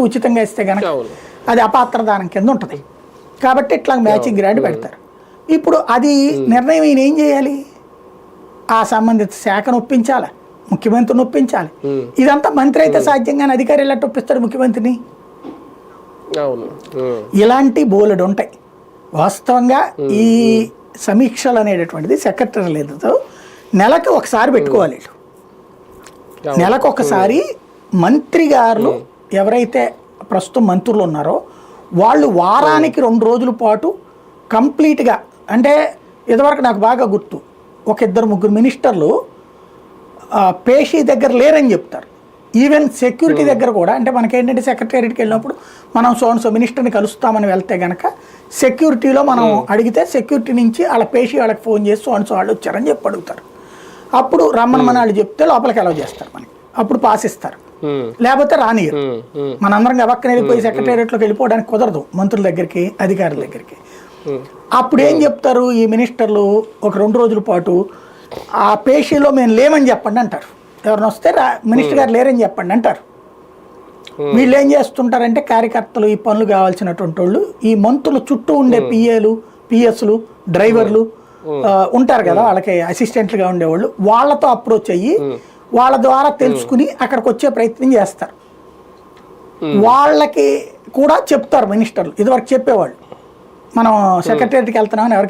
ఉచితంగా ఇస్తే కనుక అది అపాత్ర దానం కింద ఉంటుంది. కాబట్టి ఇట్లా మ్యాచింగ్ గ్రాంట్ పెడతారు. ఇప్పుడు అది నిర్ణయం ఈయన ఏం చేయాలి? ఆ సంబంధిత శాఖను ఒప్పించాలి, ముఖ్యమంత్రిని ఒప్పించాలి. ఇదంతా మంత్రి అయితే సాధ్యంగానే అధికారి ఎలా ఒప్పిస్తాడు ముఖ్యమంత్రిని? ఇలాంటి బోలెడు ఉంటాయి. వాస్తవంగా ఈ సమీక్షలు అనేటటువంటిది సెక్రటరీలతో నెలకు ఒకసారి పెట్టుకోవాలి. నెలకు ఒకసారి మంత్రి గారు ఎవరైతే ప్రస్తుతం మంత్రులు ఉన్నారో వాళ్ళు వారానికి 2 రోజుల పాటు కంప్లీట్గా, అంటే ఇదివరకు నాకు బాగా గుర్తు, ఒక 2-3 మినిస్టర్లు పేషీ దగ్గర లేరని చెప్తారు. ఈవెన్ సెక్యూరిటీ దగ్గర కూడా, అంటే మనకేంటంటే సెక్రటేరియట్కి వెళ్ళినప్పుడు మనం సో మినిస్టర్ని కలుస్తామని వెళ్తే కనుక సెక్యూరిటీలో మనం అడిగితే సెక్యూరిటీ నుంచి వాళ్ళ పేషీ వాళ్ళకి ఫోన్ చేసి సో వాళ్ళు వచ్చారని చెప్పి అడుగుతారు. అప్పుడు రమ్మని వాళ్ళు చెప్తే లోపలికి అలౌ చేస్తారు, మనకి అప్పుడు పాస్ ఇస్తారు, లేకపోతే రానియరు. మనందరం గబక్కన వెళ్ళిపోయి సెక్రటేరియట్లోకి వెళ్ళిపోవడానికి కుదరదు మంత్రుల దగ్గరికి, అధికారుల దగ్గరికి. అప్పుడు ఏం చెప్తారు ఈ మినిస్టర్లు? ఒక 2 రోజుల పాటు ఆ పేషీలో మేము లేమని చెప్పండి అంటారు. ఎవరిని వస్తే మినిస్టర్ గారు లేరని చెప్పండి అంటారు. వీళ్ళు ఏం చేస్తుంటారంటే కార్యకర్తలు, ఈ పనులు కావాల్సినటువంటి వాళ్ళు ఈ మంత్రులు చుట్టూ ఉండే పిఏలు, పిఎస్లు, డ్రైవర్లు ఉంటారు కదా, వాళ్ళకి అసిస్టెంట్లుగా ఉండేవాళ్ళు, వాళ్ళతో అప్రోచ్ అయ్యి వాళ్ళ ద్వారా తెలుసుకుని అక్కడికి వచ్చే ప్రయత్నం చేస్తారు. వాళ్ళకి కూడా చెప్తారు మినిస్టర్లు. ఇదివరకు చెప్పేవాళ్ళు మనం సెక్రటేరియట్కి వెళ్తున్నామని ఎవరికి